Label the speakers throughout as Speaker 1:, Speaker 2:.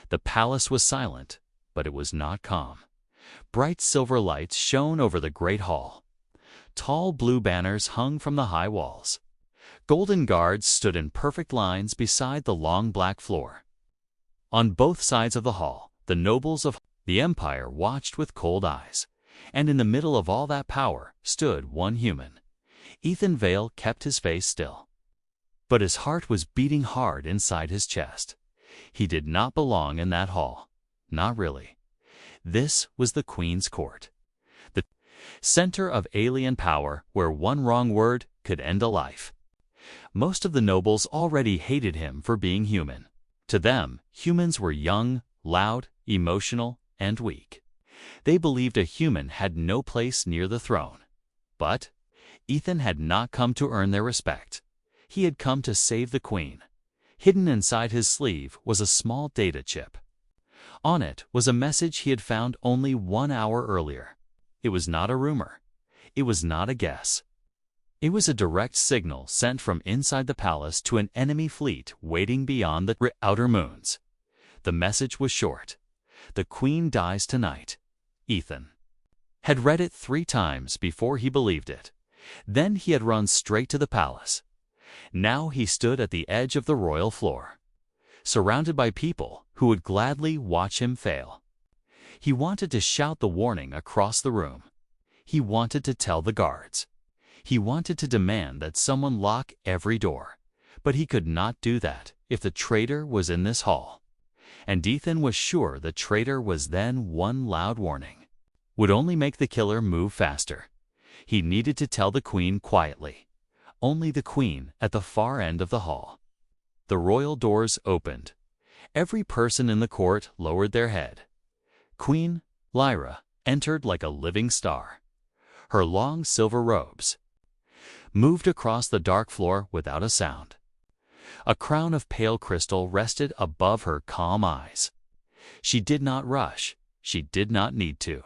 Speaker 1: The palace was silent, but it was not calm. Bright silver lights shone over the great hall. Tall blue banners hung from the high walls. Golden guards stood in perfect lines beside the long black floor. On both sides of the hall, the nobles of the empire watched with cold eyes. And in the middle of all that power stood one human. Ethan Vale kept his face still. But his heart was beating hard inside his chest. He did not belong in that hall. Not really. This was the Queen's court. The center of alien power where one wrong word could end a life. Most of the nobles already hated him for being human. To them, humans were young, loud, emotional, and weak. They believed a human had no place near the throne. But Ethan had not come to earn their respect. He had come to save the Queen. Hidden inside his sleeve was a small data chip. On it was a message he had found only 1 hour earlier. It was not a rumor. It was not a guess. It was a direct signal sent from inside the palace to an enemy fleet waiting beyond the outer moons. The message was short. The Queen dies tonight. Ethan had read it 3 times before he believed it. Then he had run straight to the palace. Now he stood at the edge of the royal floor, surrounded by people who would gladly watch him fail. He wanted to shout the warning across the room. He wanted to tell the guards. He wanted to demand that someone lock every door. But he could not do that if the traitor was in this hall. And Ethan was sure the traitor was then one loud warning. Would only make the killer move faster. He needed to tell the Queen quietly. Only the Queen at the far end of the hall. The royal doors opened. Every person in the court lowered their head. Queen Lyra entered like a living star. Her long silver robes moved across the dark floor without a sound. A crown of pale crystal rested above her calm eyes. She did not rush. She did not need to.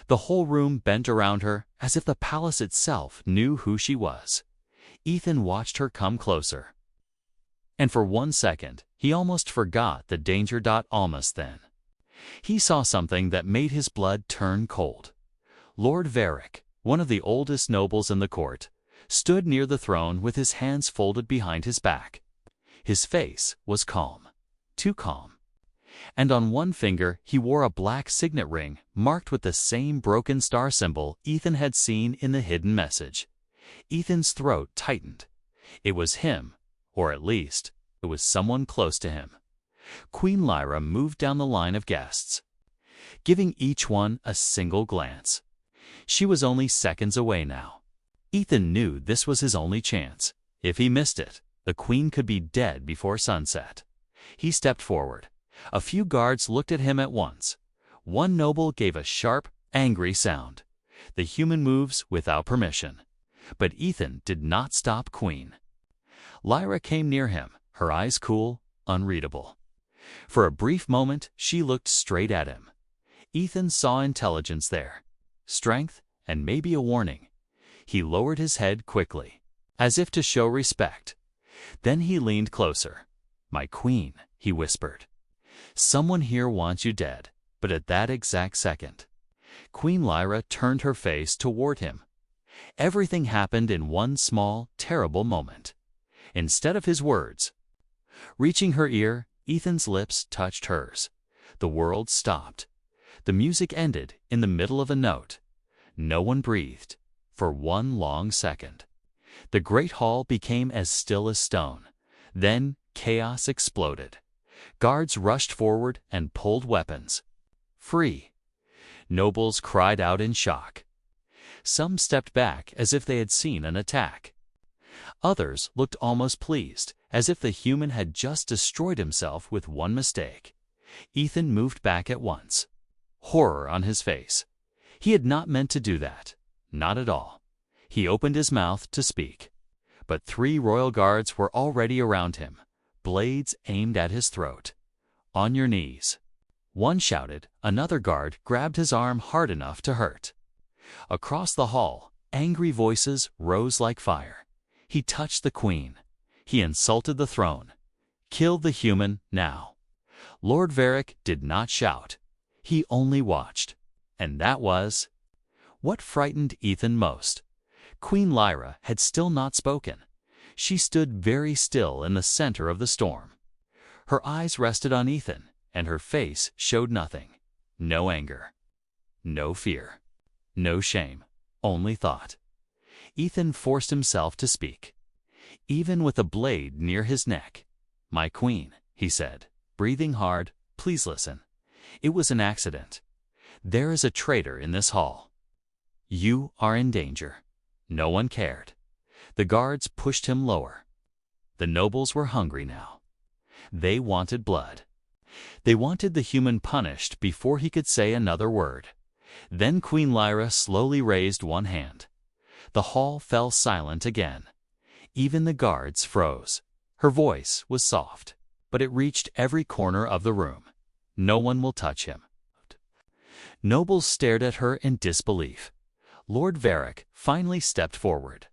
Speaker 1: The whole room bent around her as if the palace itself knew who she was. Ethan watched her come closer. And for 1 second, he almost forgot the danger. Almost then. He saw something that made his blood turn cold. Lord Varick, one of the oldest nobles in the court, stood near the throne with his hands folded behind his back. His face was calm, too calm. And on one finger he wore a black signet ring marked with the same broken star symbol Ethan had seen in the hidden message. Ethan's throat tightened. It was him, or at least, it was someone close to him. Queen Lyra moved down the line of guests, giving each one a single glance. She was only seconds away now. Ethan knew this was his only chance. If he missed it, the Queen could be dead before sunset. He stepped forward. A few guards looked at him at once. One noble gave a sharp, angry sound. The human moves without permission. But Ethan did not stop Queen. Lyra came near him, her eyes cool, unreadable. For a brief moment, she looked straight at him. Ethan saw intelligence there, strength, and maybe a warning. He lowered his head quickly, as if to show respect. Then he leaned closer. "My Queen," he whispered. "Someone here wants you dead." But at that exact second, Queen Lyra turned her face toward him. Everything happened in one small, terrible moment. Instead of his words reaching her ear, Ethan's lips touched hers. The world stopped. The music ended in the middle of a note. No one breathed for one long second. The great hall became as still as stone. Then chaos exploded. Guards rushed forward and pulled weapons. "Free!" Nobles cried out in shock. Some stepped back as if they had seen an attack. Others looked almost pleased, as if the human had just destroyed himself with one mistake. Ethan moved back at once, horror on his face. He had not meant to do that. Not at all. He opened his mouth to speak. But 3 royal guards were already around him, blades aimed at his throat. "On your knees." One shouted. Another guard grabbed his arm hard enough to hurt. Across the hall, angry voices rose like fire. He touched the Queen. He insulted the throne. Kill the human now. Lord Varric did not shout. He only watched. And that was what frightened Ethan most. Queen Lyra had still not spoken. She stood very still in the center of the storm. Her eyes rested on Ethan, and her face showed nothing. No anger, no fear, no shame, only thought. Ethan forced himself to speak, even with a blade near his neck. "My queen," he said, breathing hard, "please listen. It was an accident. There is a traitor in this hall. You are in danger." No one cared. The guards pushed him lower. The nobles were hungry now. They wanted blood. They wanted the human punished before he could say another word. Then Queen Lyra slowly raised one hand. The hall fell silent again. Even the guards froze. Her voice was soft, but it reached every corner of the room. "No one will touch him." Nobles stared at her in disbelief. Lord Varric finally stepped forward.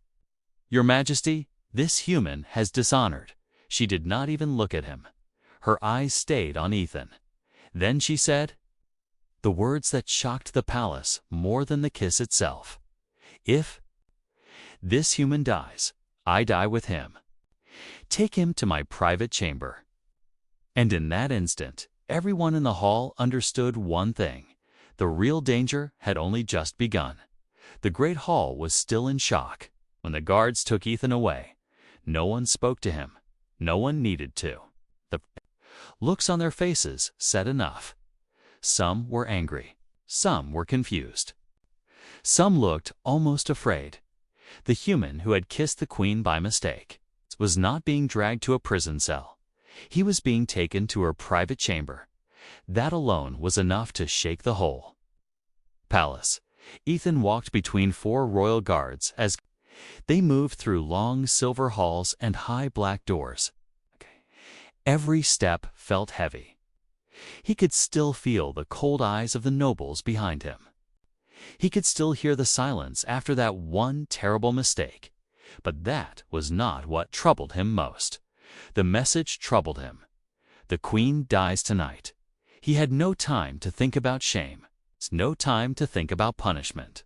Speaker 1: "Your Majesty, this human has dishonored." She did not even look at him. Her eyes stayed on Ethan. Then she said the words that shocked the palace more than the kiss itself. "If this human dies, I die with him. Take him to my private chamber." And in that instant, everyone in the hall understood one thing. The real danger had only just begun. The great hall was still in shock. When the guards took Ethan away, no one spoke to him. No one needed to. The looks on their faces said enough. Some were angry. Some were confused. Some looked almost afraid. The human who had kissed the queen by mistake was not being dragged to a prison cell. He was being taken to her private chamber. That alone was enough to shake the whole palace. Ethan walked between 4 royal guards as they moved through long silver halls and high black doors. Every step felt heavy. He could still feel the cold eyes of the nobles behind him. He could still hear the silence after that one terrible mistake. But that was not what troubled him most. The message troubled him. The queen dies tonight. He had no time to think about shame. No time to think about punishment.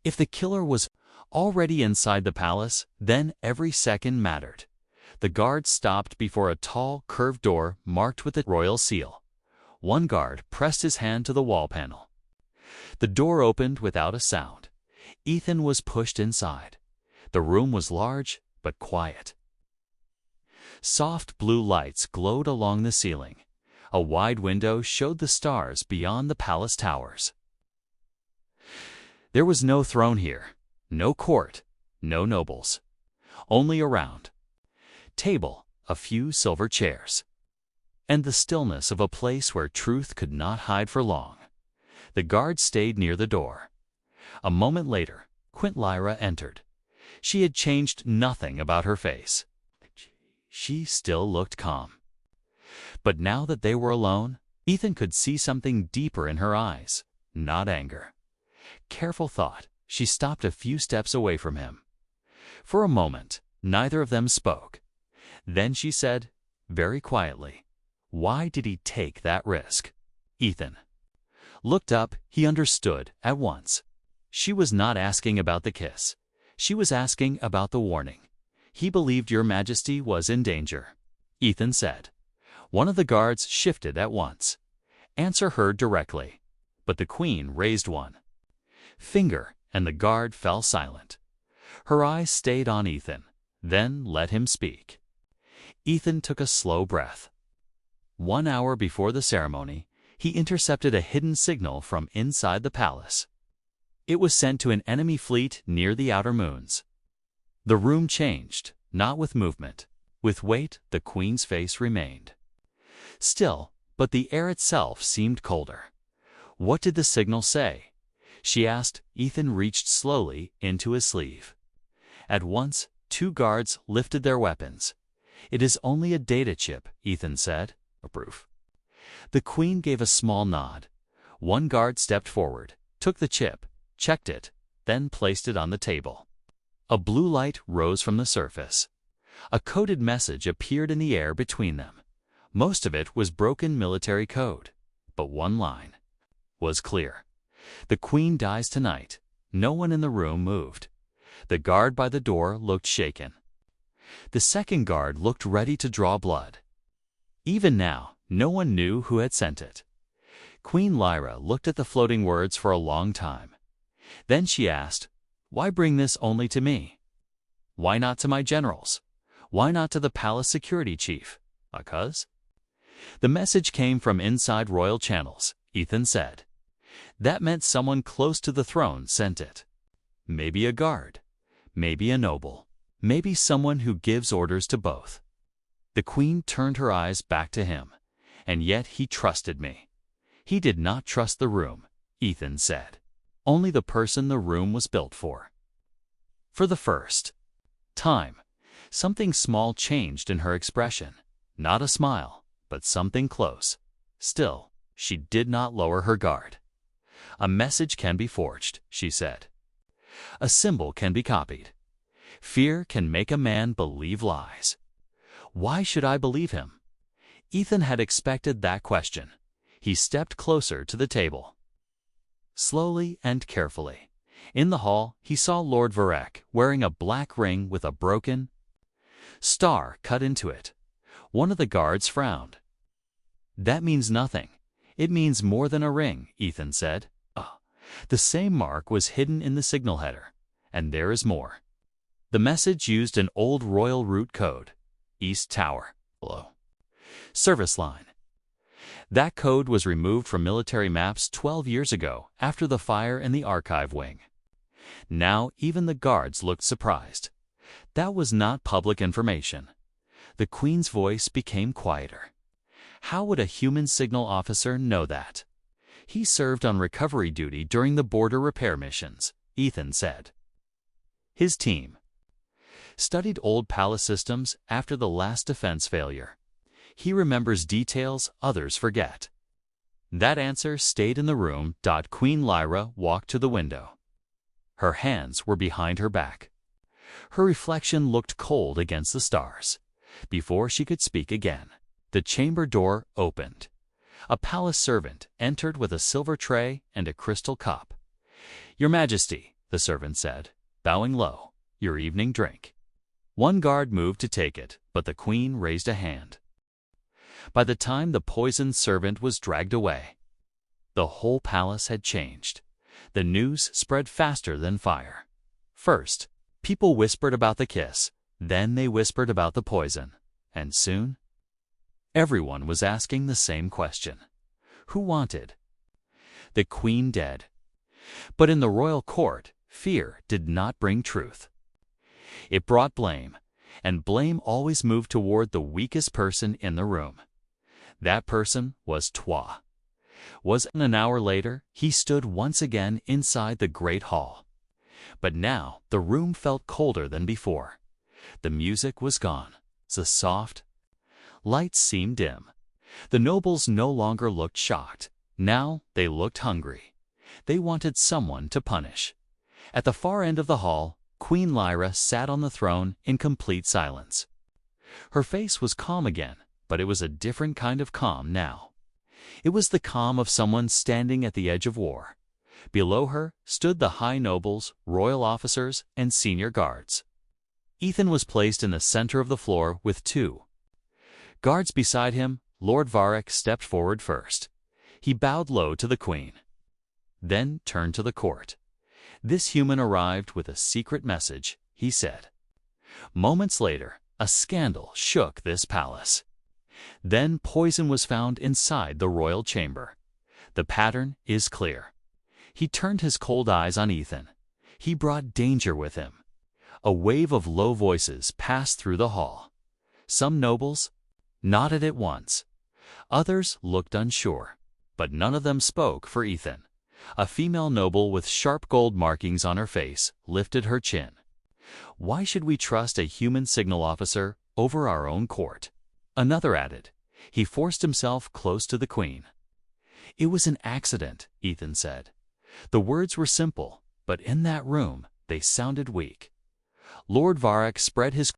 Speaker 1: If the killer was already inside the palace, then every second mattered. The guards stopped before a tall, curved door marked with the royal seal. One guard pressed his hand to the wall panel. The door opened without a sound. Ethan was pushed inside. The room was large but quiet. Soft blue lights glowed along the ceiling. A wide window showed the stars beyond the palace towers. There was no throne here, no court, no nobles. Only a round table, a few silver chairs, and the stillness of a place where truth could not hide for long. The guard stayed near the door. A moment later, Queen Lyra entered. She had changed nothing about her face. She still looked calm. But now that they were alone, Ethan could see something deeper in her eyes, not anger. Careful thought, she stopped a few steps away from him. For a moment, neither of them spoke. Then she said, very quietly, "Why did he take that risk?" Ethan looked up. He understood at once. She was not asking about the kiss. She was asking about the warning. "He believed your Majesty was in danger," Ethan said. One of the guards shifted at once. "Answer her directly." But the queen raised one finger, and the guard fell silent. Her eyes stayed on Ethan, then let him speak. Ethan took a slow breath. 1 hour before the ceremony, he intercepted a hidden signal from inside the palace. It was sent to an enemy fleet near the outer moons. The room changed, not with movement. With weight, the queen's face remained still, but the air itself seemed colder. "What did the signal say?" she asked. Ethan reached slowly into his sleeve. At once, 2 guards lifted their weapons. "It is only a data chip," Ethan said. "A proof." The queen gave a small nod. One guard stepped forward, took the chip, checked it, then placed it on the table. A blue light rose from the surface. A coded message appeared in the air between them. Most of it was broken military code, but one line was clear. The Queen dies tonight. No one in the room moved. The guard by the door looked shaken. The second guard looked ready to draw blood. Even now, no one knew who had sent it. Queen Lyra looked at the floating words for a long time. Then she asked, "Why bring this only to me? Why not to my generals? Why not to the palace security chief? Because?" The message came from inside royal channels, Ethan said. That meant someone close to the throne sent it. Maybe a guard, maybe a noble, maybe someone who gives orders to both. The Queen turned her eyes back to him, and yet he trusted me. He did not trust the room, Ethan said. Only the person the room was built for. For the first time, something small changed in her expression. Not a smile, but something close. Still, she did not lower her guard. "A message can be forged," she said. "A symbol can be copied. Fear can make a man believe lies. Why should I believe him?" Ethan had expected that question. He stepped closer to the table. Slowly and carefully. In the hall, he saw Lord Varek wearing a black ring with a broken star cut into it. One of the guards frowned. "That means nothing. It means more than a ring," Ethan said. The same mark was hidden in the signal header, and there is more. The message used an old royal route code. East Tower, below. Service line. That code was removed from military maps 12 years ago after the fire in the archive wing. Now even the guards looked surprised. That was not public information. The Queen's voice became quieter. How would a human signal officer know that? He served on recovery duty during the border repair missions, Ethan said. His team studied old palace systems after the last defense failure. He remembers details others forget. That answer stayed in the room. Queen Lyra walked to the window. Her hands were behind her back. Her reflection looked cold against the stars. Before she could speak again, the chamber door opened. A palace servant entered with a silver tray and a crystal cup. "Your Majesty," the servant said, bowing low, "your evening drink." One guard moved to take it, but the Queen raised a hand. By the time the poisoned servant was dragged away, the whole palace had changed. The news spread faster than fire. First, people whispered about the kiss, then they whispered about the poison, and soon everyone was asking the same question. Who wanted the Queen dead? But in the royal court, fear did not bring truth. It brought blame, and blame always moved toward the weakest person in the room. That person was Toi. An hour later, he stood once again inside the great hall. But now the room felt colder than before. The music was gone. The soft lights seemed dim. The nobles no longer looked shocked. Now they looked hungry. They wanted someone to punish. At the far end of the hall, Queen Lyra sat on the throne in complete silence. Her face was calm again, but it was a different kind of calm now. It was the calm of someone standing at the edge of war. Below her stood the high nobles, royal officers, and senior guards. Ethan was placed in the center of the floor with two guards beside him. Lord Varek stepped forward first. He bowed low to the Queen, then turned to the court. "This human arrived with a secret message," he said. Moments later, a scandal shook this palace. Then poison was found inside the royal chamber. The pattern is clear. He turned his cold eyes on Ethan. He brought danger with him. A wave of low voices passed through the hall. Some nobles nodded at once. Others looked unsure, but none of them spoke for Ethan. A female noble with sharp gold markings on her face lifted her chin. "Why should we trust a human signal officer over our own court?" Another added. He forced himself close to the Queen. "It was an accident," Ethan said. The words were simple, but in that room they sounded weak. Lord Varek spread his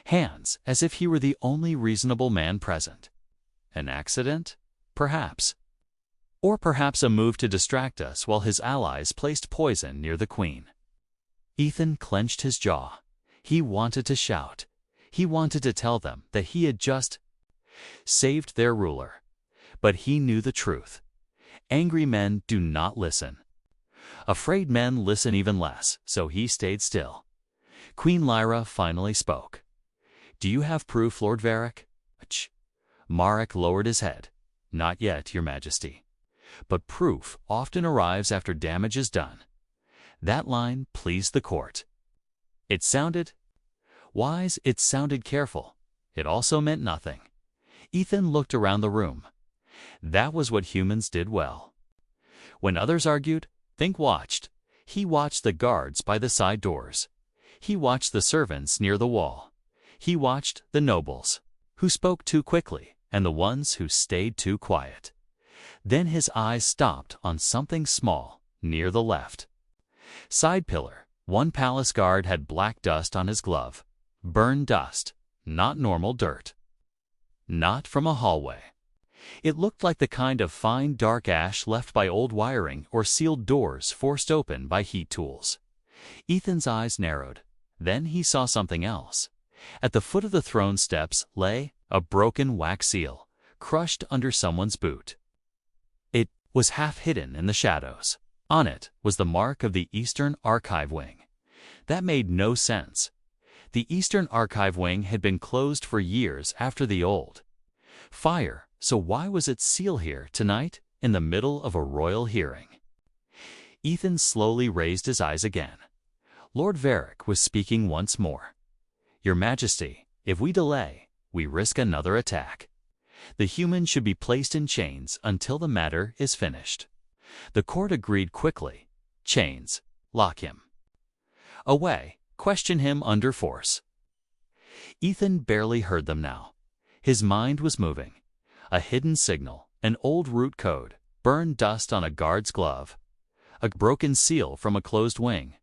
Speaker 1: hands as if he were the only reasonable man present. An accident? Perhaps. Or perhaps a move to distract us while his allies placed poison near the queen. Ethan clenched his jaw. He wanted to shout. He wanted to tell them that he had just saved their ruler. But he knew the truth. Angry men do not listen. Afraid men listen even less, so he stayed still. Queen Lyra finally spoke. "Do you have proof, Lord Varric?" Marek lowered his head. "Not yet, Your Majesty. But proof often arrives after damage is done." That line pleased the court. It sounded wise, it sounded careful. It also meant nothing. Ethan looked around the room. That was what humans did well. When others argued, Think watched. He watched the guards by the side doors. He watched the servants near the wall. He watched the nobles, who spoke too quickly, and the ones who stayed too quiet. Then his eyes stopped on something small, near the left. Side pillar. One palace guard had black dust on his glove. Burned dust, not normal dirt. Not from a hallway. It looked like the kind of fine dark ash left by old wiring or sealed doors forced open by heat tools. Ethan's eyes narrowed. Then he saw something else. At the foot of the throne steps lay a broken wax seal, crushed under someone's boot. It was half hidden in the shadows. On it was the mark of the Eastern Archive Wing. That made no sense. The Eastern Archive Wing had been closed for years after the old fire, so why was its seal here tonight, in the middle of a royal hearing? Ethan slowly raised his eyes again. Lord Varric was speaking once more. "Your Majesty, if we delay, we risk another attack. The human should be placed in chains until the matter is finished." The court agreed quickly. "Chains. Lock him. Away. Question him under force." Ethan barely heard them now. His mind was moving. A hidden signal, an old root code, burned dust on a guard's glove, a broken seal from a closed wing.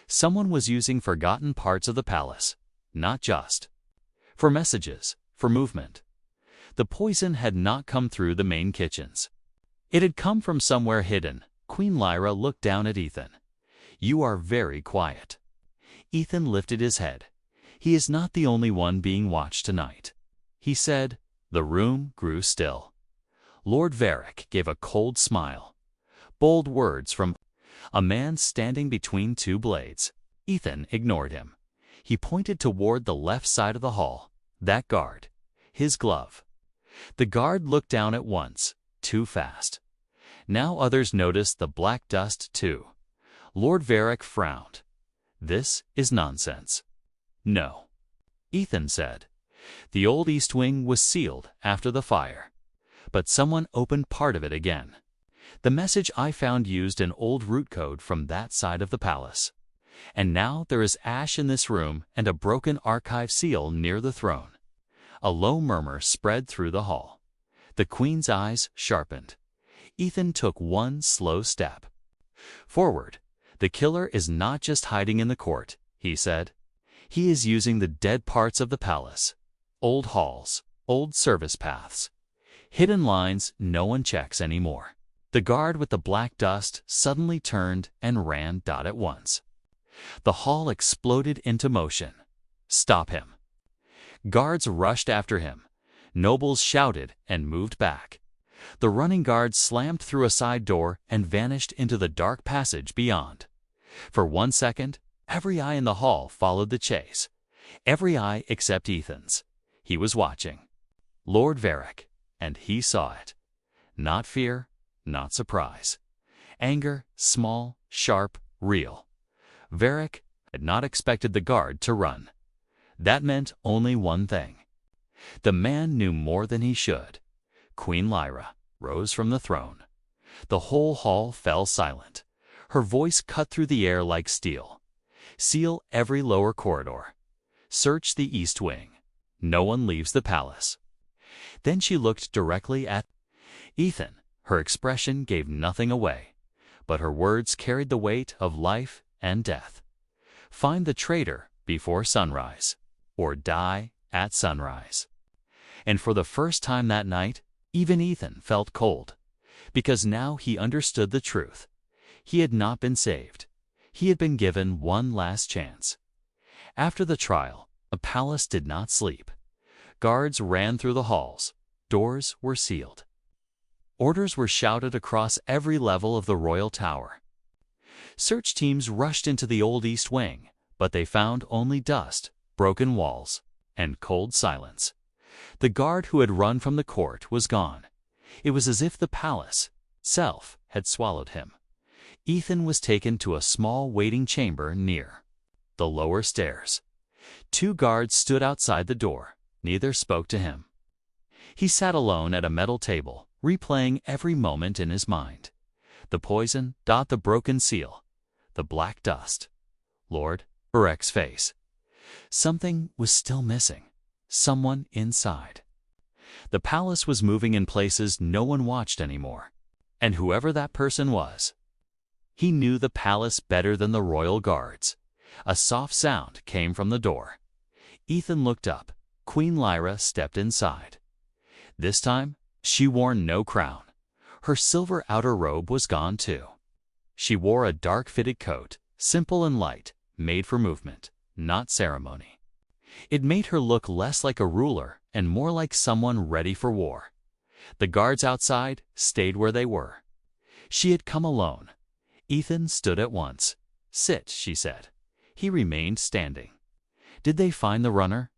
Speaker 1: Someone was using forgotten parts of the palace, not just for messages, for movement. The poison had not come through the main kitchens. It had come from somewhere hidden. Queen Lyra looked down at Ethan. "You are very quiet." Ethan lifted his head. "He is not the only one being watched tonight," he said. The room grew still. Lord Varric gave a cold smile. Bold words from a man standing between two blades. Ethan ignored him. He pointed toward the left side of the hall. That guard. His glove. The guard looked down at once, too fast. Now others noticed the black dust too. Lord Varric frowned. "This is nonsense." "No," Ethan said. "The old East Wing was sealed after the fire, but someone opened part of it again. The message I found used an old root code from that side of the palace. And now there is ash in this room and a broken archive seal near the throne." A low murmur spread through the hall. The Queen's eyes sharpened. Ethan took one slow step forward. "The killer is not just hiding in the court," he said. "He is using the dead parts of the palace. Old halls, old service paths, hidden lines no one checks anymore." The guard with the black dust suddenly turned and ran at once. The hall exploded into motion. "Stop him." Guards rushed after him. Nobles shouted and moved back. The running guard slammed through a side door and vanished into the dark passage beyond. For 1 second, every eye in the hall followed the chase. Every eye except Ethan's. He was watching. Lord Varric, and he saw it. Not fear, not surprise. Anger, small, sharp, real. Varric had not expected the guard to run. That meant only one thing. The man knew more than he should. Queen Lyra rose from the throne. The whole hall fell silent. Her voice cut through the air like steel. "Seal every lower corridor. Search the East Wing. No one leaves the palace." Then she looked directly at Ethan. Her expression gave nothing away, but her words carried the weight of life and death. "Find the traitor before sunrise, or die at sunrise." And for the first time that night, Even Ethan felt cold, because now he understood the truth. He had not been saved. He had been given one last chance. After the trial, the palace did not sleep. Guards ran through the halls. Doors were sealed. Orders were shouted across every level of the royal tower. Search teams rushed into the old East Wing, but they found only dust, broken walls, and cold silence. The guard who had run from the court was gone. It was as if the palace itself had swallowed him. Ethan was taken to a small waiting chamber near the lower stairs. 2 guards stood outside the door. Neither spoke to him. He sat alone at a metal table, replaying every moment in his mind. The poison, the broken seal, the black dust. Lord Barek's face. Something was still missing. Someone inside. The palace was moving in places no one watched anymore. And whoever that person was, he knew the palace better than the royal guards. A soft sound came from the door. Ethan looked up. Queen Lyra stepped inside. This time, she wore no crown. Her silver outer robe was gone too. She wore a dark-fitted coat, simple and light, made for movement, not ceremony. It made her look less like a ruler and more like someone ready for war. The guards outside stayed where they were. She had come alone. Ethan stood at once. "Sit," she said. He remained standing. "Did they find the runner?"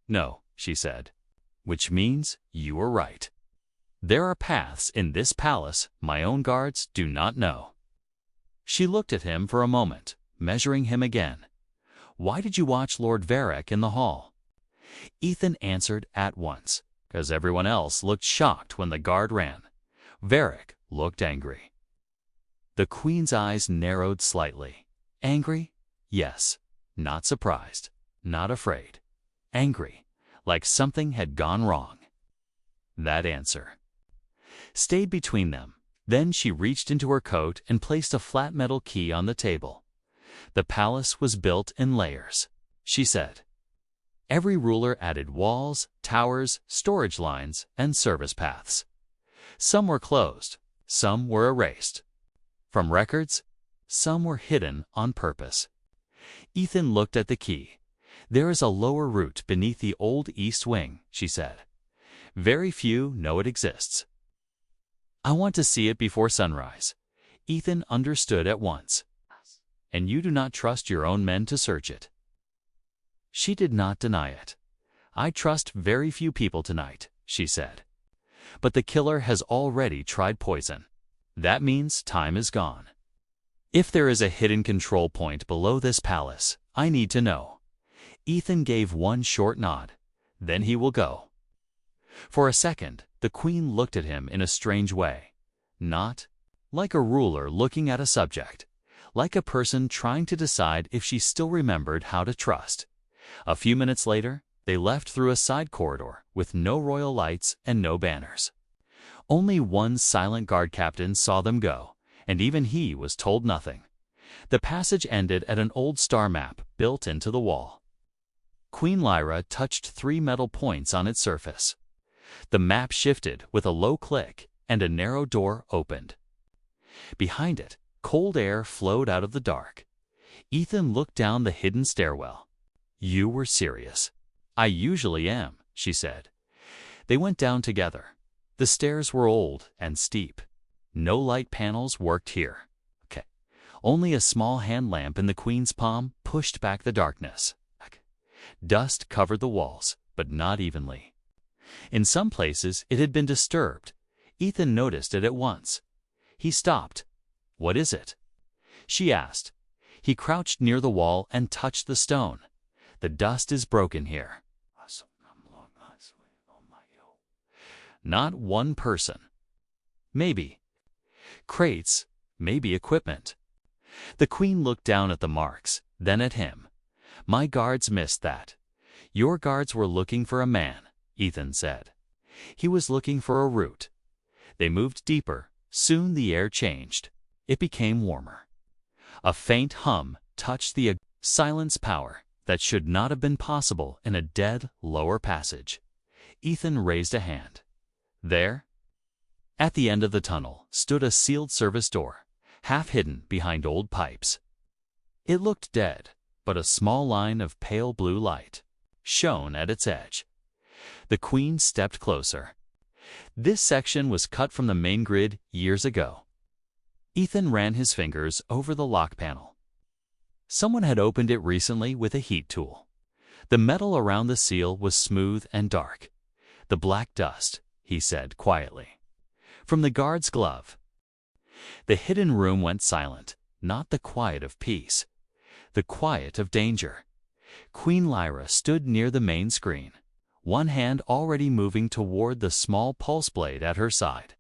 Speaker 1: "No," she said. "Which means you were right. There are paths in this palace my own guards do not know." She looked at him for a moment, measuring him again. "Why did you watch Lord Varek in the hall?" Ethan answered at once, because everyone else looked shocked when the guard ran. Varek looked angry. The queen's eyes narrowed slightly. Angry? Yes. Not surprised. Not afraid. Angry, like something had gone wrong. That answer stayed between them. Then she reached into her coat and placed a flat metal key on the table. The palace was built in layers, she said. Every ruler added walls, towers, storage lines, and service paths. Some were closed, some were erased. From records, some were hidden on purpose. Ethan looked at the key. "There is a lower route beneath the old East Wing," she said. "Very few know it exists. I want to see it before sunrise." Ethan understood at once. "And you do not trust your own men to search it?" She did not deny it. "I trust very few people tonight," she said. "But the killer has already tried poison. That means time is gone. If there is a hidden control point below this palace, I need to know." Ethan gave one short nod. "Then he will go." For a second, the queen looked at him in a strange way. Not like a ruler looking at a subject, like a person trying to decide if she still remembered how to trust. A few minutes later, they left through a side corridor with no royal lights and no banners. Only one silent guard captain saw them go, and even he was told nothing. The passage ended at an old star map built into the wall. Queen Lyra touched 3 metal points on its surface. The map shifted with a low click, and a narrow door opened. Behind it, cold air flowed out of the dark. Ethan looked down the hidden stairwell. "You were serious." "I usually am," she said. They went down together. The stairs were old and steep. No light panels worked here. Only a small hand lamp in the queen's palm pushed back the darkness. Dust covered the walls, but not evenly. In some places it had been disturbed. Ethan noticed it at once. He stopped. "What is it?" she asked. He crouched near the wall and touched the stone. "The dust is broken here." Not one person. Maybe crates, maybe equipment. The queen looked down at the marks, then at him. "My guards missed that." "Your guards were looking for a man," Ethan said. "He was looking for a route." They moved deeper. Soon the air changed. It became warmer. A faint hum touched the silence power that should not have been possible in a dead lower passage. Ethan raised a hand. "There," At the end of the tunnel stood a sealed service door, half hidden behind old pipes. It looked dead, but a small line of pale blue light shone at its edge. The Queen stepped closer. This section was cut from the main grid years ago. Ethan ran his fingers over the lock panel. Someone had opened it recently with a heat tool. The metal around the seal was smooth and dark. "The black dust," he said quietly. "From the guard's glove." The hidden room went silent, not the quiet of peace, the quiet of danger. Queen Lyra stood near the main screen, one hand already moving toward the small pulse blade at her side.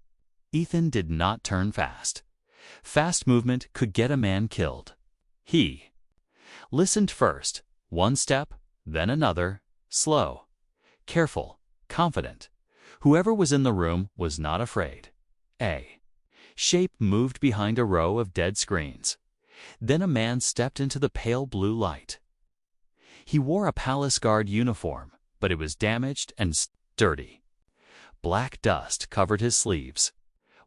Speaker 1: Ethan did not turn fast. Fast movement could get a man killed. He listened first, one step, then another, slow, careful, confident. Whoever was in the room was not afraid. A shape moved behind a row of dead screens. Then a man stepped into the pale blue light. He wore a palace guard uniform, but it was damaged and dirty. Black dust covered his sleeves.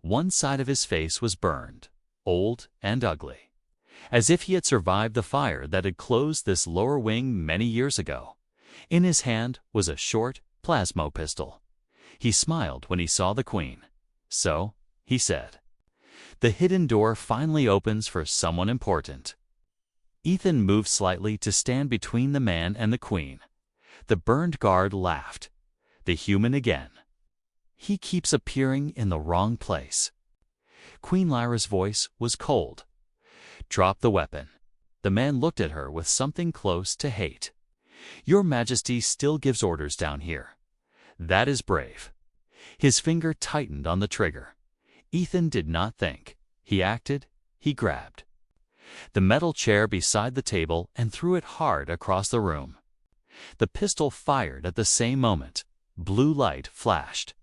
Speaker 1: One side of his face was burned, old and ugly, as if he had survived the fire that had closed this lower wing many years ago. In his hand was a short plasma pistol. He smiled when he saw the Queen. "So," he said, "the hidden door finally opens for someone important." Ethan moved slightly to stand between the man and the Queen. The burned guard laughed. "The human again. He keeps appearing in the wrong place." Queen Lyra's voice was cold. "Drop the weapon." The man looked at her with something close to hate. "Your Majesty still gives orders down here. That is brave." His finger tightened on the trigger. Ethan did not think. He acted. He grabbed the metal chair beside the table and threw it hard across the room. The pistol fired at the same moment. Blue light flashed.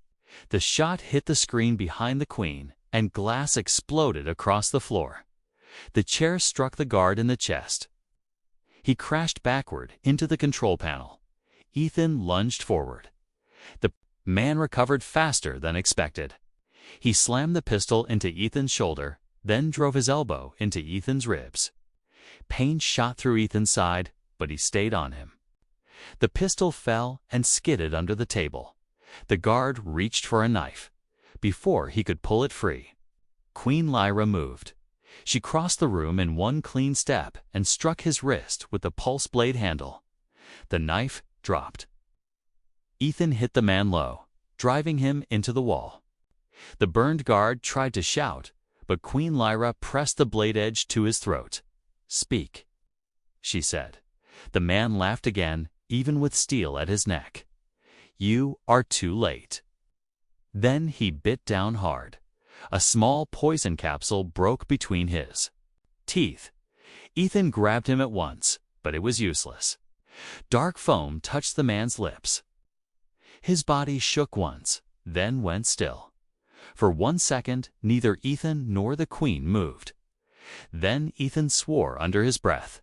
Speaker 1: The shot hit the screen behind the Queen, and glass exploded across the floor. The chair struck the guard in the chest. He crashed backward into the control panel. Ethan lunged forward. The man recovered faster than expected. He slammed the pistol into Ethan's shoulder, then drove his elbow into Ethan's ribs. Pain shot through Ethan's side, but he stayed on him. The pistol fell and skidded under the table. The guard reached for a knife. Before he could pull it free, Queen Lyra moved. She crossed the room in one clean step and struck his wrist with the pulse blade handle. The knife dropped. Ethan hit the man low, driving him into the wall. The burned guard tried to shout, but Queen Lyra pressed the blade edge to his throat. "Speak," she said. The man laughed again, even with steel at his neck. "You are too late." Then he bit down hard. A small poison capsule broke between his teeth. Ethan grabbed him at once, but it was useless. Dark foam touched the man's lips. His body shook once, then went still. For 1 second, neither Ethan nor the Queen moved. Then Ethan swore under his breath.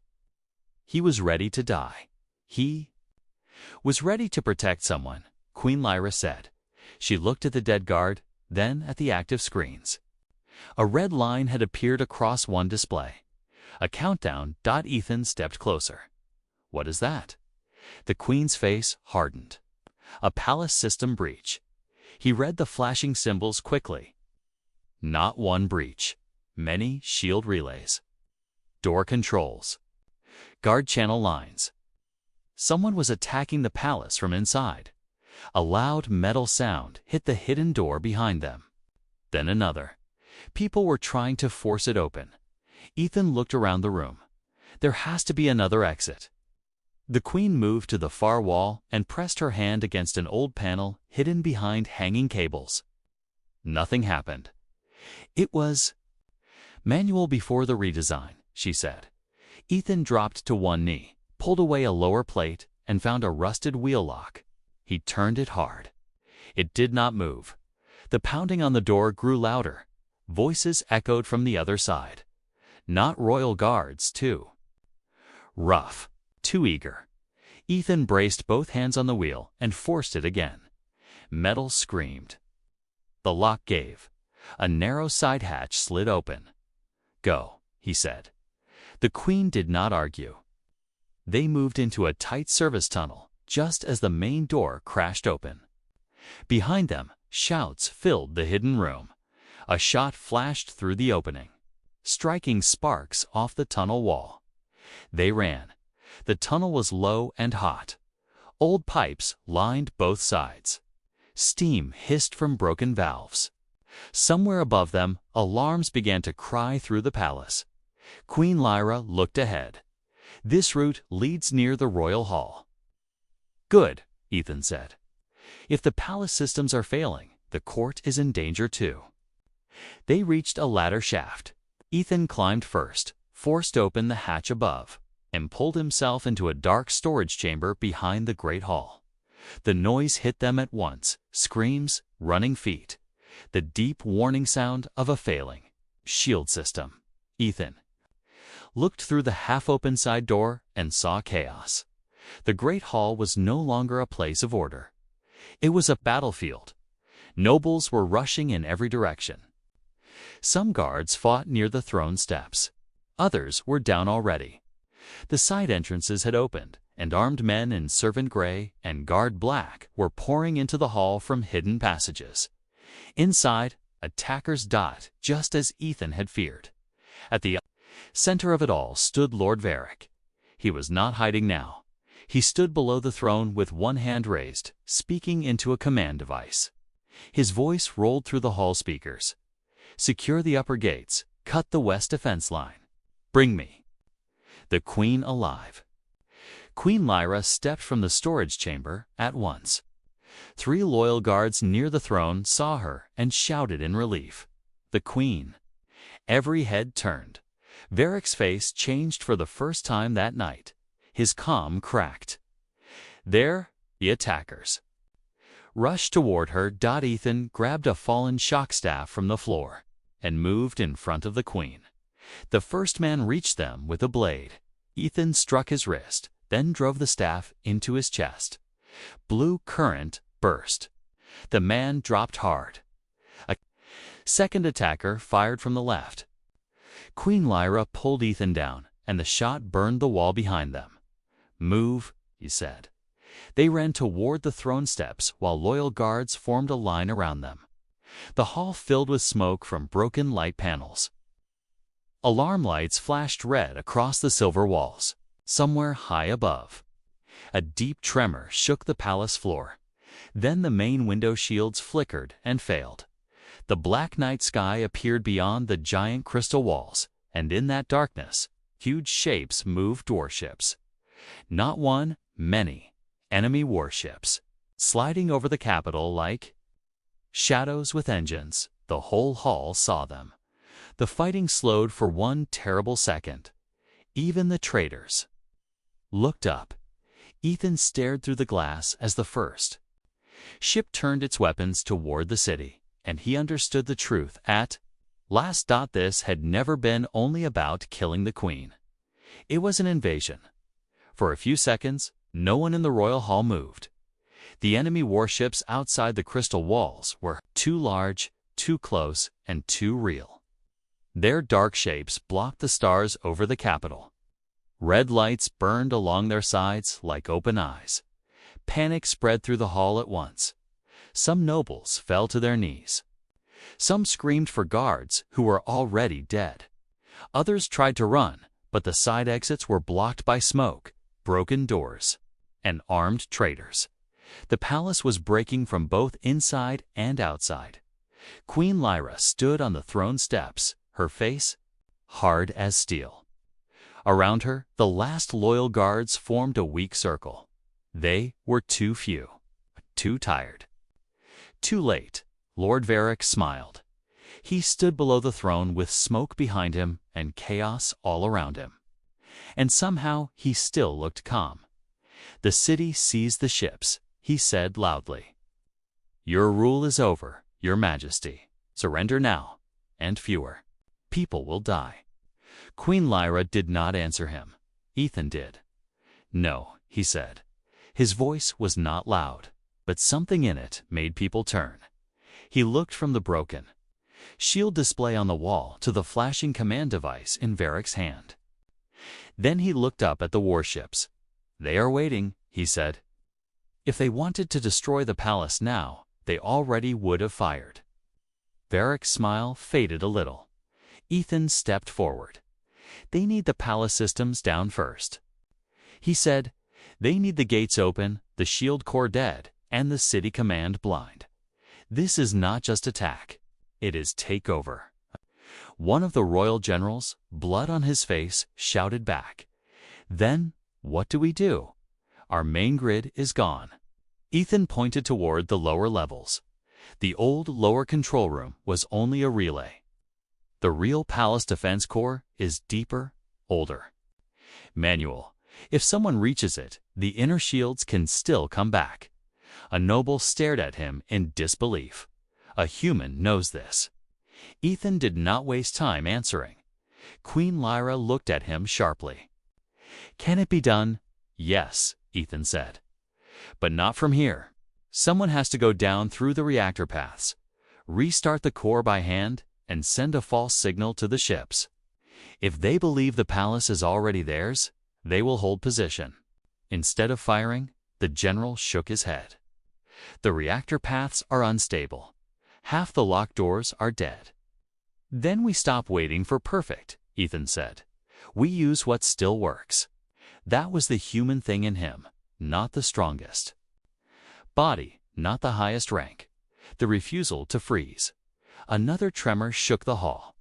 Speaker 1: He was ready to die. He was ready to protect someone, Queen Lyra said. She looked at the dead guard, then at the active screens. A red line had appeared across one display. A countdown. Ethan stepped closer. "What is that?" The Queen's face hardened. "A palace system breach." He read the flashing symbols quickly. Not one breach. Many shield relays. Door controls. Guard channel lines. Someone was attacking the palace from inside. A loud metal sound hit the hidden door behind them. Then another. People were trying to force it open. Ethan looked around the room. There has to be another exit. The Queen moved to the far wall and pressed her hand against an old panel hidden behind hanging cables. Nothing happened. "It was manual before the redesign," she said. Ethan dropped to one knee, pulled away a lower plate, and found a rusted wheel lock. He turned it hard. It did not move. The pounding on the door grew louder. Voices echoed from the other side. Not royal guards, too. Rough. Too eager. Ethan braced both hands on the wheel and forced it again. Metal screamed. The lock gave. A narrow side hatch slid open. "Go," he said. The Queen did not argue. They moved into a tight service tunnel just as the main door crashed open. Behind them, shouts filled the hidden room. A shot flashed through the opening, striking sparks off the tunnel wall. They ran. The tunnel was low and hot. Old pipes lined both sides. Steam hissed from broken valves. Somewhere above them, alarms began to cry through the palace. Queen Lyra looked ahead. "This route leads near the royal hall." "Good," Ethan said. "If the palace systems are failing, the court is in danger too." They reached a ladder shaft. Ethan climbed first, forced open the hatch above, and pulled himself into a dark storage chamber behind the great hall. The noise hit them at once: screams, running feet, the deep warning sound of a failing shield system. Ethan looked through the half-open side door and saw chaos. The great hall was no longer a place of order. It was a battlefield. Nobles were rushing in every direction. Some guards fought near the throne steps. Others were down already. The side entrances had opened, and armed men in servant gray and guard black were pouring into the hall from hidden passages. Inside, attackers dot just as Ethan had feared. At the center of it all stood Lord Varric. He was not hiding now. He stood below the throne with one hand raised, speaking into a command device. His voice rolled through the hall speakers. "Secure the upper gates. Cut the west defense line. Bring me the Queen alive." Queen Lyra stepped from the storage chamber at once. 3 loyal guards near the throne saw her and shouted in relief. The Queen. Every head turned. Varric's face changed for the first time that night. His calm cracked. There, the attackers rushed toward her. Ethan grabbed a fallen shock staff from the floor and moved in front of the Queen. The first man reached them with a blade. Ethan struck his wrist, then drove the staff into his chest. Blue current burst. The man dropped hard. A second attacker fired from the left. Queen Lyra pulled Ethan down, and the shot burned the wall behind them. "Move," he said. They ran toward the throne steps while loyal guards formed a line around them. The hall filled with smoke from broken light panels. Alarm lights flashed red across the silver walls. Somewhere high above, a deep tremor shook the palace floor. Then the main window shields flickered and failed. The black night sky appeared beyond the giant crystal walls, and in that darkness, huge shapes moved warships. Not one, many enemy warships, sliding over the capital like shadows with engines. The whole hall saw them. The fighting slowed for one terrible second. Even the traitors looked up. Ethan stared through the glass as the first ship turned its weapons toward the city, and he understood the truth at last. This had never been only about killing the Queen. It was an invasion. For a few seconds, no one in the royal hall moved. The enemy warships outside the crystal walls were too large, too close, and too real. Their dark shapes blocked the stars over the capital. Red lights burned along their sides like open eyes. Panic spread through the hall at once. Some nobles fell to their knees. Some screamed for guards who were already dead. Others tried to run, but the side exits were blocked by smoke, broken doors, and armed traitors. The palace was breaking from both inside and outside. Queen Lyra stood on the throne steps, her face hard as steel. Around her, the last loyal guards formed a weak circle. They were too few, too tired. Too late, Lord Varric smiled. He stood below the throne with smoke behind him and chaos all around him. And somehow he still looked calm. "The city seized the ships," he said loudly. "Your rule is over, Your Majesty. Surrender now, and fewer people will die." Queen Lyra did not answer him. Ethan did. "No," he said. His voice was not loud, but something in it made people turn. He looked from the broken shield display on the wall to the flashing command device in Varric's hand. Then he looked up at the warships. "They are waiting," he said. If they wanted to destroy the palace now, they already would have fired. Varric's smile faded a little. Ethan stepped forward. "They need the palace systems down first." He said, "They need the gates open, the shield core dead, and the city command blind. This is not just attack. It is takeover." One of the royal generals, blood on his face, shouted back, "Then, what do we do? Our main grid is gone." Ethan pointed toward the lower levels. The old lower control room was only a relay. The real palace defense core is deeper, older. Manual. If someone reaches it, the inner shields can still come back. A noble stared at him in disbelief. A human knows this. Ethan did not waste time answering. Queen Lyra looked at him sharply. "Can it be done?" "Yes," Ethan said. "But not from here. Someone has to go down through the reactor paths, restart the core by hand, and send a false signal to the ships. If they believe the palace is already theirs, they will hold position." Instead of firing, the general shook his head. "The reactor paths are unstable. Half the locked doors are dead." "Then we stop waiting for perfect," Ethan said. "We use what still works." That was the human thing in him, not the strongest. Body, not the highest rank. The refusal to freeze. Another tremor shook the hall.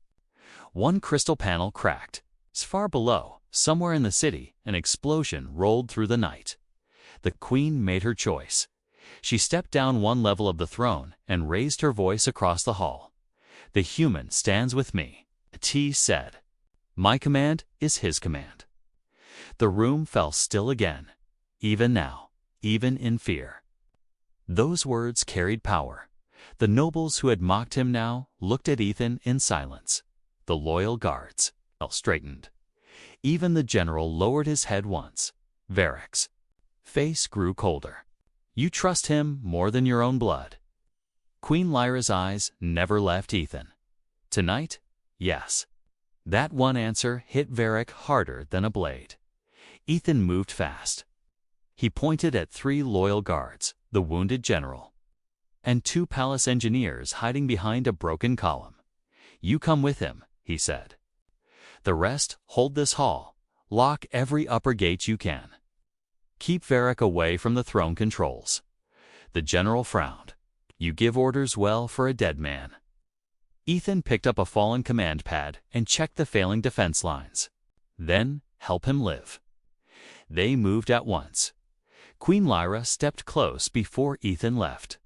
Speaker 1: One crystal panel cracked. Far below, somewhere in the city, an explosion rolled through the night. The queen made her choice. She stepped down one level of the throne and raised her voice across the hall. "The human stands with me," T said. "My command is his command." The room fell still again, even now, even in fear. Those words carried power. The nobles who had mocked him now looked at Ethan in silence. The loyal guards straightened. Even the general lowered his head once. Varric's face grew colder. "You trust him more than your own blood." Queen Lyra's eyes never left Ethan. "Tonight, yes." That one answer hit Varric harder than a blade. Ethan moved fast. He pointed at 3 loyal guards, the wounded general, and 2 palace engineers hiding behind a broken column. "You come with him," he said. "The rest, hold this hall. Lock every upper gate you can. Keep Varric away from the throne controls." The general frowned. "You give orders well for a dead man." Ethan picked up a fallen command pad and checked the failing defense lines. "Then help him live." They moved at once. Queen Lyra stepped close before Ethan left.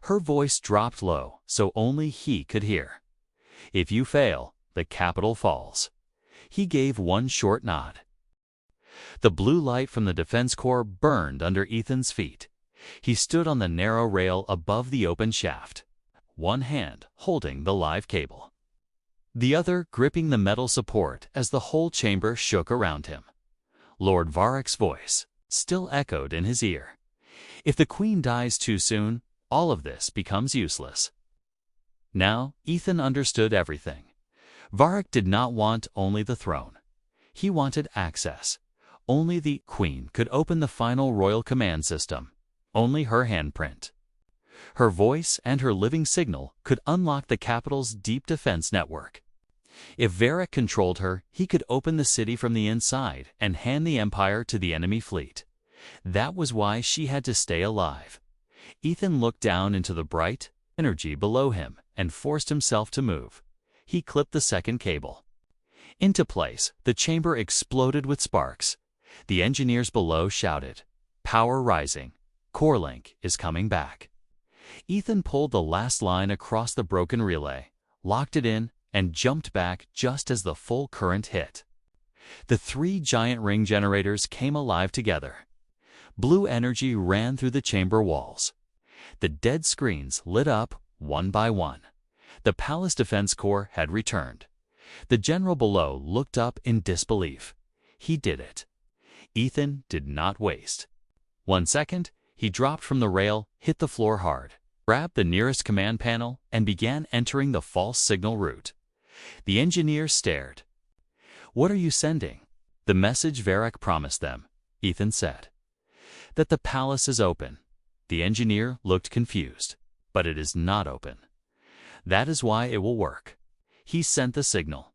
Speaker 1: Her voice dropped low so only he could hear. "If you fail, the capital falls." He gave one short nod. The blue light from the defense core burned under Ethan's feet. He stood on the narrow rail above the open shaft, one hand holding the live cable, the other gripping the metal support as the whole chamber shook around him. Lord Varric's voice still echoed in his ear. "If the queen dies too soon, all of this becomes useless." Now Ethan understood everything. Varric did not want only the throne. He wanted access. Only the queen could open the final royal command system. Only her handprint. Her voice and her living signal could unlock the capital's deep defense network. If Varric controlled her, he could open the city from the inside and hand the empire to the enemy fleet. That was why she had to stay alive. Ethan looked down into the bright energy below him and forced himself to move. He clipped the second cable. Into place, the chamber exploded with sparks. The engineers below shouted, "Power rising. Core link is coming back." Ethan pulled the last line across the broken relay, locked it in, and jumped back just as the full current hit. The 3 giant ring generators came alive together. Blue energy ran through the chamber walls. The dead screens lit up one by one. The palace defense core had returned. The general below looked up in disbelief. He did it. Ethan did not waste. 1 second, he dropped from the rail, hit the floor hard. grabbed the nearest command panel and began entering the false signal route. The engineer stared. "What are you sending?" "The message Varric promised them," Ethan said. "That the palace is open." The engineer looked confused. "But it is not open. That is why it will work." He sent the signal.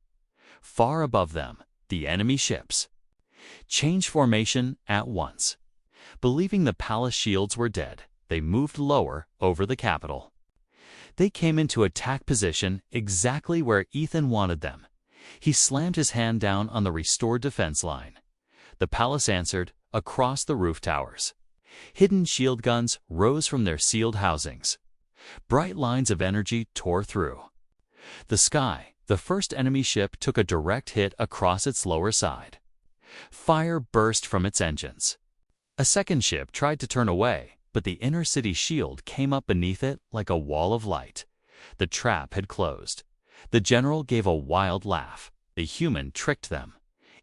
Speaker 1: Far above them, the enemy ships. "Change formation at once." Believing the palace shields were dead, they moved lower over the capital. They came into attack position exactly where Ethan wanted them. He slammed his hand down on the restored defense line. The palace answered across the roof towers. Hidden shield guns rose from their sealed housings. Bright lines of energy tore through. The sky, the first enemy ship took a direct hit across its lower side. Fire burst from its engines. A second ship tried to turn away, but the inner city shield came up beneath it like a wall of light. The trap had closed. The general gave a wild laugh. The human tricked them.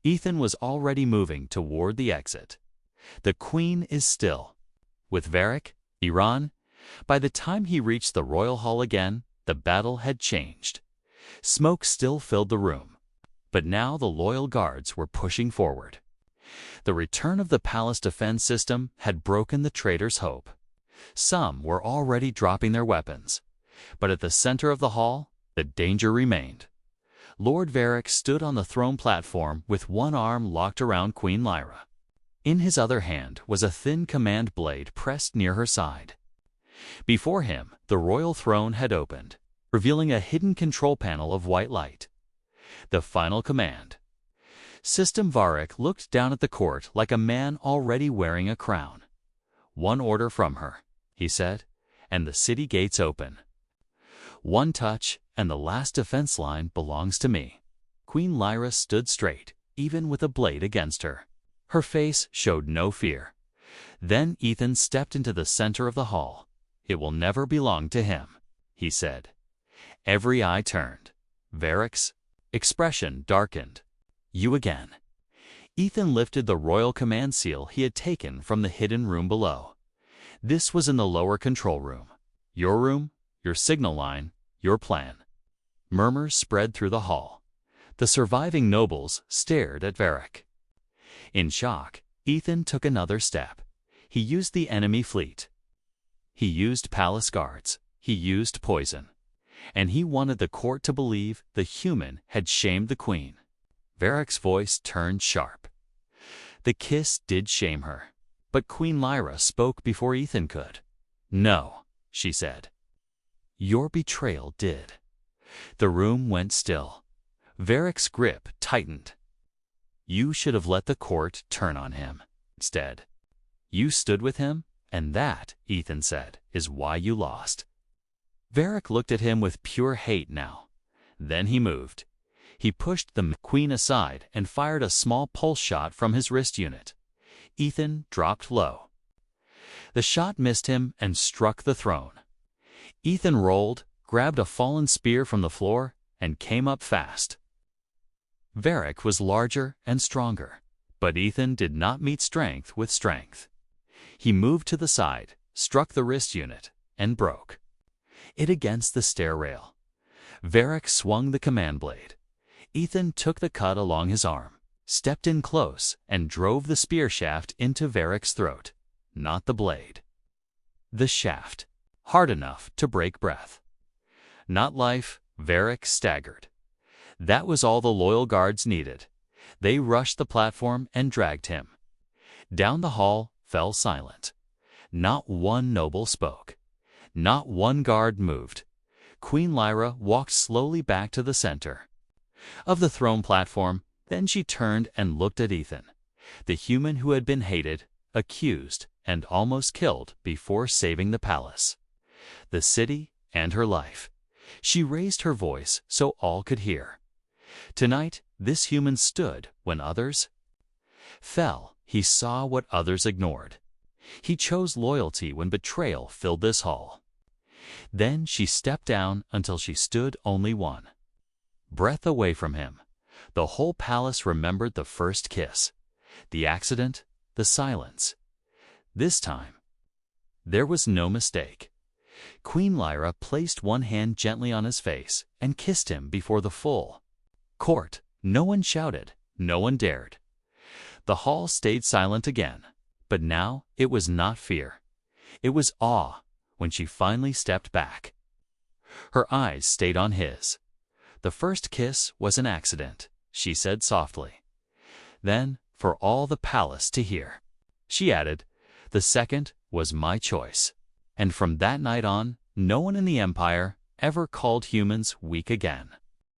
Speaker 1: Ethan was already moving toward the exit. The queen is still. With Varric, Iran. By the time he reached the royal hall again, the battle had changed. Smoke still filled the room, but now the loyal guards were pushing forward. The return of the palace defense system had broken the traitors' hope. Some were already dropping their weapons, but at the center of the hall, the danger remained. Lord Varric stood on the throne platform with one arm locked around Queen Lyra. In his other hand was a thin command blade pressed near her side. Before him, the royal throne had opened, revealing a hidden control panel of white light. The final command. System Varric looked down at the court like a man already wearing a crown. "One order from her," he said, "and the city gates open. One touch, and the last defense line belongs to me." Queen Lyra stood straight, even with a blade against her. Her face showed no fear. Then Ethan stepped into the center of the hall. "It will never belong to him," he said. Every eye turned. Varric's expression darkened. "You again." Ethan lifted the royal command seal he had taken from the hidden room below. This was in the lower control room. "Your room, your signal line, your plan." Murmurs spread through the hall. The surviving nobles stared at Varric. In shock, Ethan took another step. He used the enemy fleet. He used palace guards. He used poison. And he wanted the court to believe the human had shamed the queen. Varric's voice turned sharp. The kiss did shame her. But Queen Lyra spoke before Ethan could. "No," she said. "Your betrayal did." The room went still. Varric's grip tightened. "You should have let the court turn on him. Instead, you stood with him, and that," Ethan said, "is why you lost." Varric looked at him with pure hate now. Then he moved. He pushed the queen aside and fired a small pulse shot from his wrist unit. Ethan dropped low. The shot missed him and struck the throne. Ethan rolled, grabbed a fallen spear from the floor, and came up fast. Varric was larger and stronger, but Ethan did not meet strength with strength. He moved to the side, struck the wrist unit, and broke it against the stair rail. Varric swung the command blade. Ethan took the cut along his arm, stepped in close, and drove the spear shaft into Varric's throat, not the blade. The shaft, hard enough to break breath. Not life. Varric staggered. That was all the loyal guards needed. They rushed the platform and dragged him. Down the hall fell silent. Not one noble spoke. Not one guard moved. Queen Lyra walked slowly back to the center of the throne platform. Then she turned and looked at Ethan, the human who had been hated, accused, and almost killed before saving the palace, the city, and her life. She raised her voice so all could hear. Tonight, this human stood when others fell. He saw what others ignored. He chose loyalty when betrayal filled this hall. Then she stepped down until she stood only one breath away from him. The whole palace remembered the first kiss, the accident, the silence. This time, there was no mistake. Queen Lyra placed one hand gently on his face and kissed him before the full court. No one shouted, no one dared. The hall stayed silent again, but now it was not fear. It was awe when she finally stepped back. Her eyes stayed on his. "The first kiss was an accident," she said softly. Then, for all the palace to hear, she added, "The second was my choice." And from that night on, no one in the empire ever called humans weak again.